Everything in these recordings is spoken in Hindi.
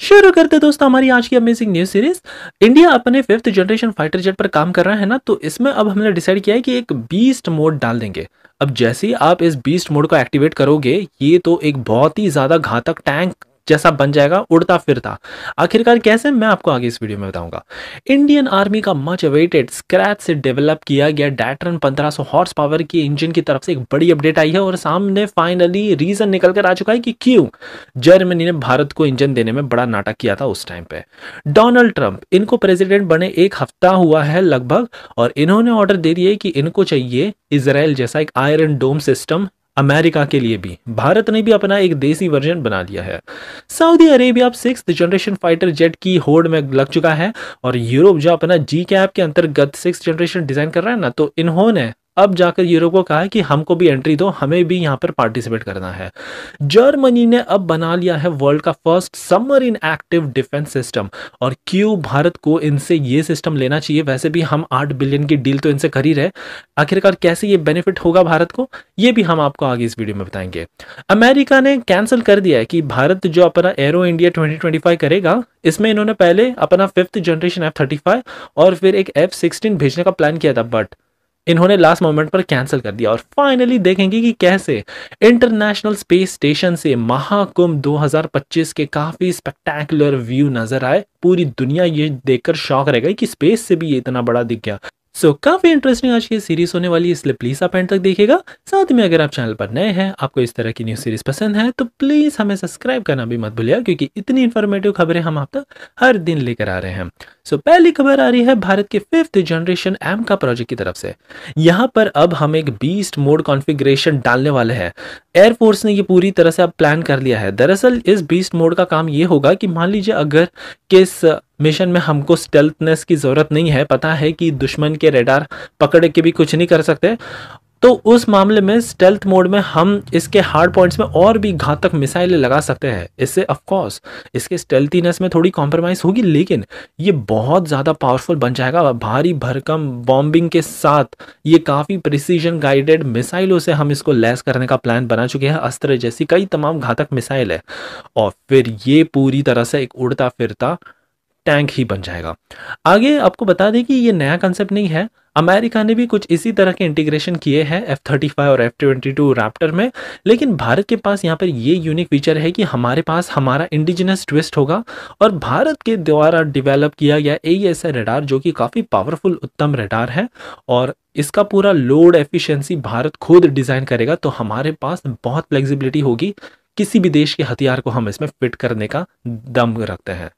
शुरू करते दोस्तों हमारी आज की अमेजिंग न्यूज सीरीज। इंडिया अपने 5th जनरेशन फाइटर जेट पर काम कर रहा है ना, तो इसमें अब हमने डिसाइड किया है कि एक बीस्ट मोड डाल देंगे। अब जैसे ही आप इस बीस्ट मोड को एक्टिवेट करोगे, ये तो एक बहुत ही ज्यादा घातक टैंक जैसा बन जाएगा, उड़ता फिरता। आखिरकार कैसे, मैं आपको आगे इस वीडियो में बताऊंगा। इंडियन आर्मी का मच अवेटेड स्क्रैच से डेवलप किया गया डैट्रन 1500 हॉर्स पावर की इंजन की तरफ से एक बड़ी अपडेट आई है और सामने फाइनली रीजन निकल कर आ चुका है कि क्यों जर्मनी ने भारत को इंजन देने में बड़ा नाटक किया था उस टाइम पे। डोनाल्ड ट्रंप, इनको प्रेसिडेंट बने एक हफ्ता हुआ है लगभग, और इन्होंने ऑर्डर दे दिया है कि इनको चाहिए इजराइल जैसा एक आयरन डोम सिस्टम। अमेरिका के लिए भी भारत ने भी अपना एक देसी वर्जन बना लिया है। सऊदी अरेबिया अब 6th जनरेशन फाइटर जेट की होड़ में लग चुका है, और यूरोप जो अपना जी कैप के अंतर्गत 6th जनरेशन डिजाइन कर रहा है ना, तो इन्होंने अब जाकर यूरोप को कहा है कि हमको भी एंट्री दो, हमें भी यहां पर पार्टिसिपेट करना है। जर्मनी ने अब बना लिया है वर्ल्ड का first submarine active defence system, और क्यों भारत को इनसे ये सिस्टम लेना चाहिए। वैसे भी हम 8 बिलियन की डील तो इनसे कर ही रहे, आखिरकार कैसे ये बेनिफिट होगा भारत को, ये भी हम आपको आगे इस वीडियो में बताएंगे। अमेरिका ने कैंसिल कर दिया है कि भारत जो अपना एरो इंडिया 2025 करेगा, इसमें इन्होंने पहले अपना 5th जनरेशन F-35 और फिर एक F-16 भेजने का प्लान किया था, बट इन्होंने लास्ट मोमेंट पर कैंसिल कर दिया। और फाइनली देखेंगे कि कैसे इंटरनेशनल स्पेस स्टेशन से महाकुंभ 2025 के काफी स्पेक्टेकुलर व्यू नजर आए। पूरी दुनिया ये देखकर शॉक रह गई कि स्पेस से भी ये इतना बड़ा दिख गया। काफी इंटरेस्टिंग आज की सीरीज होने वाली है, इसलिए प्लीज आप एंड तक देखिएगा। साथ में अगर आप चैनल पर नए हैं, आपको इस तरह की न्यूज सीरीज पसंद है, तो प्लीज हमें सब्सक्राइब करना भी मत भूलिएगा, क्योंकि इतनी इंफॉर्मेटिव खबरें हम आप तक हर दिन लेकर आ रहे हैं। पहली खबर आ रही है भारत के 5th जनरेशन एम का प्रोजेक्ट की तरफ से। यहाँ पर अब हम एक बीस्ट मोड कॉन्फ़िगरेशन डालने वाले हैं। एयरफोर्स ने ये पूरी तरह से अब प्लान कर लिया है। दरअसल इस बीस्ट मोड का काम ये होगा कि मान लीजिए अगर किस मिशन में हमको स्टेल्थनेस की जरूरत नहीं है, पता है कि दुश्मन के रेडार पकड़ के भी कुछ नहीं कर सकते, तो उस मामले में स्टेल्थ मोड में हम इसके हार्ड पॉइंट्स में और भी घातक मिसाइलें लगा सकते हैं। इससे ऑफ कोर्स इसके स्टेल्थीनेस में थोड़ी कॉम्प्रोमाइज होगी, लेकिन ये बहुत ज़्यादा पावरफुल बन जाएगा। भारी भरकम बॉम्बिंग के साथ ये काफ़ी प्रिसीजन गाइडेड मिसाइलों से हम इसको लैस करने का प्लान बना चुके हैं। अस्त्र जैसी कई तमाम घातक मिसाइल है, और फिर ये पूरी तरह से एक उड़ता फिरता टैंक ही बन जाएगा। आगे आपको बता दें कि ये नया कंसेप्ट नहीं है, अमेरिका ने भी कुछ इसी तरह के इंटीग्रेशन किए हैं F-35 और F-22 रैप्टर में, लेकिन भारत के पास यहाँ पर ये यूनिक फीचर है कि हमारे पास हमारा इंडिजिनस ट्विस्ट होगा, और भारत के द्वारा डेवलप किया गया AESA रडार, जो कि काफ़ी पावरफुल उत्तम रडार है, और इसका पूरा लोड एफिशिएंसी भारत खुद डिज़ाइन करेगा। तो हमारे पास बहुत फ्लेक्सिबिलिटी होगी, किसी भी देश के हथियार को हम इसमें फिट करने का दम रखते हैं।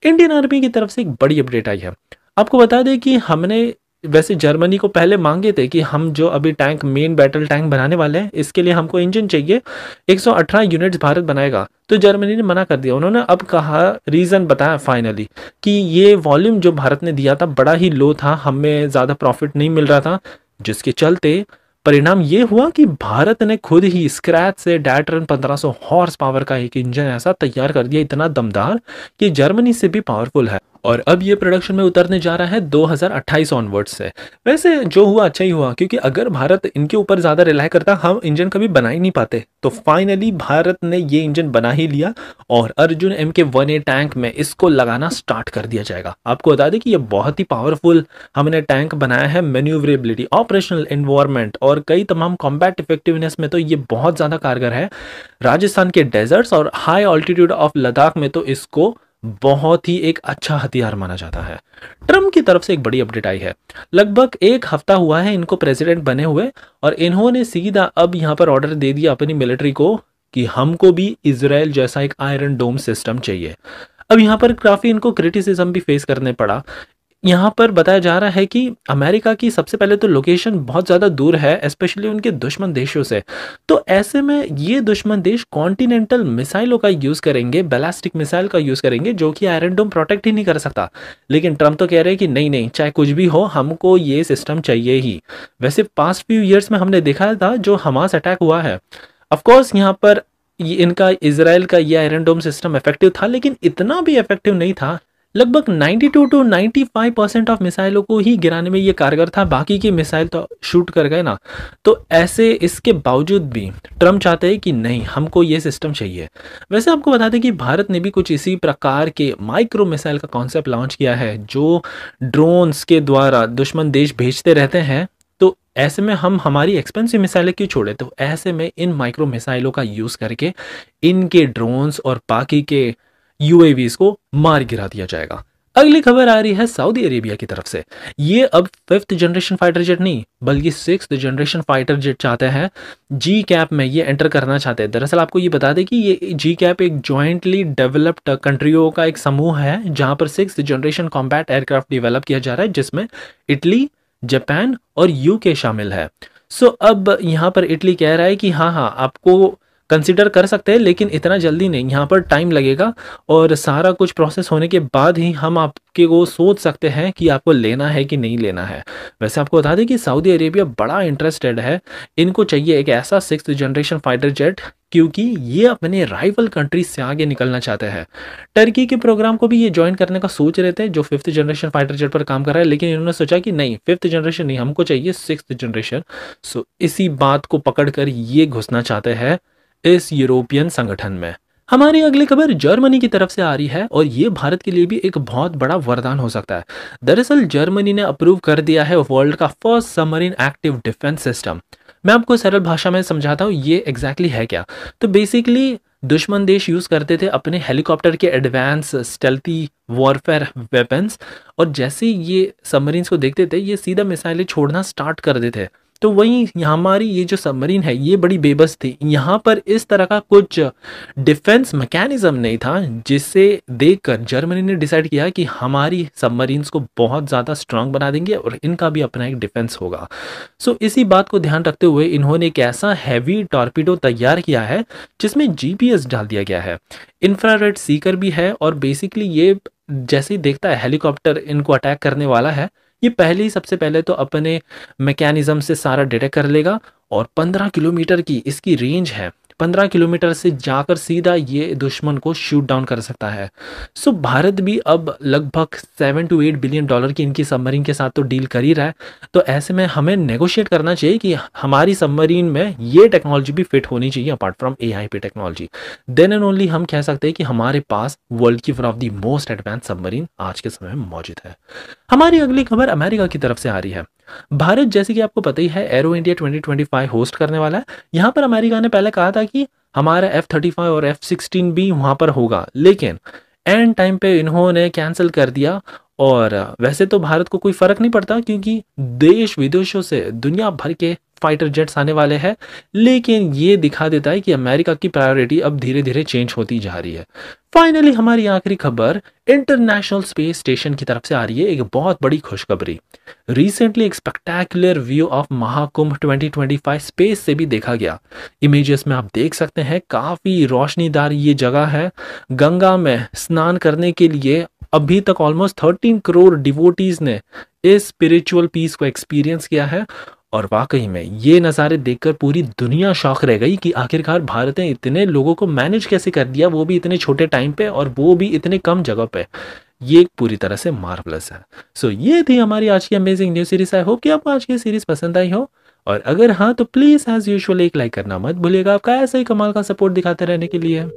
इंडियन आर्मी की तरफ से एक बड़ी अपडेट आई है। आपको बता दें कि हमने वैसे जर्मनी को पहले मांगे थे कि हम जो अभी टैंक मेन बैटल टैंक बनाने वाले हैं, इसके लिए हमको इंजन चाहिए। 118 यूनिट्स भारत बनाएगा, तो जर्मनी ने मना कर दिया। उन्होंने अब कहा, रीज़न बताया फाइनली कि ये वॉल्यूम जो भारत ने दिया था बड़ा ही लो था, हमें ज़्यादा प्रॉफिट नहीं मिल रहा था, जिसके चलते परिणाम ये हुआ कि भारत ने खुद ही स्क्रैच से डैट्रन 1500 हॉर्स पावर का एक इंजन ऐसा तैयार कर दिया, इतना दमदार कि जर्मनी से भी पावरफुल है, और अब ये प्रोडक्शन में उतरने जा रहा है 2028 ऑनवर्ड से। वैसे जो हुआ अच्छा ही हुआ, क्योंकि अगर भारत इनके ऊपर ज़्यादा रिलाई करता, हम इंजन कभी बना ही नहीं पाते। तो फाइनली भारत ने ये इंजन बना ही लिया, और अर्जुन MK-1A टैंक में इसको लगाना स्टार्ट कर दिया जाएगा। आपको बता दें कि ये बहुत ही पावरफुल हमने टैंक बनाया है। मैन्यूवरेबिलिटी, ऑपरेशनल एनवायरनमेंट और कई तमाम कॉम्बैट इफेक्टिवनेस में तो ये बहुत ज़्यादा कारगर है। राजस्थान के डेजर्ट्स और हाई ऑल्टीट्यूड ऑफ लद्दाख में तो इसको बहुत ही एक अच्छा हथियार माना जाता है। ट्रम्प की तरफ से एक बड़ी अपडेट आई है। लगभग एक हफ्ता हुआ है इनको प्रेसिडेंट बने हुए, और इन्होंने सीधा अब यहाँ पर ऑर्डर दे दिया अपनी मिलिट्री को कि हमको भी इजराइल जैसा एक आयरन डोम सिस्टम चाहिए। अब यहाँ पर काफी इनको क्रिटिसिज्म भी फेस करने पड़ा। यहाँ पर बताया जा रहा है कि अमेरिका की सबसे पहले तो लोकेशन बहुत ज़्यादा दूर है, स्पेशली उनके दुश्मन देशों से। तो ऐसे में ये दुश्मन देश कॉन्टिनेंटल मिसाइलों का यूज़ करेंगे, बैलिस्टिक मिसाइल का यूज़ करेंगे, जो कि आयरन डोम प्रोटेक्ट ही नहीं कर सकता। लेकिन ट्रम्प तो कह रहे हैं कि नहीं नहीं, चाहे कुछ भी हो, हमको ये सिस्टम चाहिए ही। वैसे पास्ट फ्यू ईयर्स में हमने देखा था जो हमास अटैक हुआ है, ऑफकोर्स यहाँ पर इनका इजराइल का ये आयरन डोम सिस्टम इफेक्टिव था, लेकिन इतना भी इफेक्टिव नहीं था। लगभग 92 टू 95% ऑफ मिसाइलों को ही गिराने में ये कारगर था, बाकी की मिसाइल तो शूट कर गए ना। तो ऐसे इसके बावजूद भी ट्रम्प चाहते हैं कि नहीं, हमको ये सिस्टम चाहिए। वैसे आपको बता दें कि भारत ने भी कुछ इसी प्रकार के माइक्रो मिसाइल का कॉन्सेप्ट लॉन्च किया है, जो ड्रोन्स के द्वारा दुश्मन देश भेजते रहते हैं। तो ऐसे में हम हमारी एक्सपेंसिव मिसाइलें क्यों छोड़े, तो ऐसे में इन माइक्रो मिसाइलों का यूज़ करके इनके ड्रोन्स और बाकी के यूएवीज को मार गिरा दिया जाएगा। अगली खबर आ रही है सऊदी अरेबिया की तरफ से। ये अब 5th जनरेशन फाइटर जेट नहीं बल्कि 6th जनरेशन फाइटर जेट चाहते हैं, जी कैप में ये एंटर करना चाहते हैं। दरअसल आपको ये बता दें कि ये जी कैप एक जॉइंटली डेवलप्ड कंट्रियों का एक समूह है, जहां पर 6th generation combat aircraft develop किया जा रहा है, जिसमें इटली, जापान और यूके शामिल है। सो अब यहाँ पर इटली कह रहा है कि हाँ हाँ आपको कंसिडर कर सकते हैं, लेकिन इतना जल्दी नहीं, यहाँ पर टाइम लगेगा और सारा कुछ प्रोसेस होने के बाद ही हम आपके को सोच सकते हैं कि आपको लेना है कि नहीं लेना है। वैसे आपको बता दें कि सऊदी अरेबिया बड़ा इंटरेस्टेड है, इनको चाहिए एक ऐसा 6th जनरेशन फाइटर जेट, क्योंकि ये अपने राइवल कंट्रीज से आगे निकलना चाहते हैं। टर्की के प्रोग्राम को भी ये ज्वाइन करने का सोच रहे थे, जो 5th जनरेशन फाइटर जेट पर काम कर रहा है, लेकिन इन्होंने सोचा कि नहीं, 5th जनरेशन नहीं, हमको चाहिए 6th जनरेशन। सो इसी बात को पकड़कर ये घुसना चाहते हैं इस यूरोपियन संगठन में। हमारी अगली खबर जर्मनी की तरफ से आ रही है और ये भारत के लिए भी एक बहुत बड़ा वरदान हो सकता है। दरअसल जर्मनी ने अप्रूव कर दिया है वर्ल्ड का first submarine active defence system. मैं आपको सरल भाषा में समझाता हूँ ये एग्जैक्टली है क्या। तो बेसिकली दुश्मन देश यूज करते थे अपने हेलीकॉप्टर के एडवांस स्टेल्थी वॉरफेयर वेपन्स, और जैसे ये सबमरीन्स को देखते थे ये सीधा मिसाइलें छोड़ना स्टार्ट कर देते थे। तो वहीं हमारी ये जो सबमरीन है ये बड़ी बेबस थी, यहाँ पर इस तरह का कुछ डिफेंस मैकेनिज्म नहीं था, जिसे देखकर जर्मनी ने डिसाइड किया कि हमारी सबमरीन्स को बहुत ज़्यादा स्ट्रांग बना देंगे और इनका भी अपना एक डिफेंस होगा। सो इसी बात को ध्यान रखते हुए इन्होंने एक ऐसा हैवी टॉर्पीडो तैयार किया है जिसमें जीपीएस डाल दिया गया है, इंफ्रारेड सीकर भी है, और बेसिकली ये जैसे ही देखता है हेलीकॉप्टर इनको अटैक करने वाला है, ये पहले ही सबसे पहले तो अपने मैकेनिज्म से सारा डिटेक्ट कर लेगा, और 15 किलोमीटर की इसकी रेंज है, 15 किलोमीटर से जाकर सीधा ये दुश्मन को शूट डाउन कर सकता है। सो भारत भी अब लगभग 7 to 8 बिलियन डॉलर की इनकी सबमरीन के साथ तो डील कर ही रहा है। तो ऐसे में हमें नेगोशिएट करना चाहिए कि हमारी सबमरीन में ये टेक्नोलॉजी भी फिट होनी चाहिए apart from AIP technology. Then and only हम कह सकते हैं कि हमारे पास वर्ल्ड की one of the most advance submarine आज के समय में मौजूद है। हमारी अगली खबर अमेरिका की तरफ से आ रही है। भारत जैसे कि आपको पता ही है एरो इंडिया 2025 होस्ट करने वाला है। यहाँ पर अमेरिका ने पहले कहा था कि हमारा F-35 और F-16 भी वहाँ पर होगा, लेकिन एंड टाइम पे इन्होंने कैंसिल कर दिया। और वैसे तो भारत को कोई फर्क नहीं पड़ता, क्योंकि देश विदेशों से दुनिया भर के फाइटर जेट्स आने वाले हैं, लेकिन ये दिखा देता है कि अमेरिका की प्रायोरिटी अब धीरे धीरे चेंज होती जा रही है। फाइनली हमारी आखिरी खबर इंटरनेशनल स्पेस स्टेशन की तरफ से आ रही है, एक बहुत बड़ी खुशखबरी। रिसेंटली एक spectacular view of Mahakumbh 2025 space से भी देखा गया। इमेजेस में आप देख सकते हैं काफी रोशनीदार ये जगह है। गंगा में स्नान करने के लिए अभी तक ऑलमोस्ट 13 करोड़ डिवोटीज ने इस स्पिरिचुअल पीस को एक्सपीरियंस किया है, और वाकई में ये नज़ारे देखकर पूरी दुनिया शौक रह गई कि आखिरकार भारत ने इतने लोगों को मैनेज कैसे कर दिया, वो भी इतने छोटे टाइम पे और वो भी इतने कम जगह पे। ये पूरी तरह से मार्वलस है। सो ये थी हमारी आज की amazing news series. I hope कि आपको आज की सीरीज पसंद आई हो, और अगर हाँ तो प्लीज़ एज यूजुअल एक लाइक करना मत भूलिएगा, आपका ऐसा ही कमाल का सपोर्ट दिखाते रहने के लिए।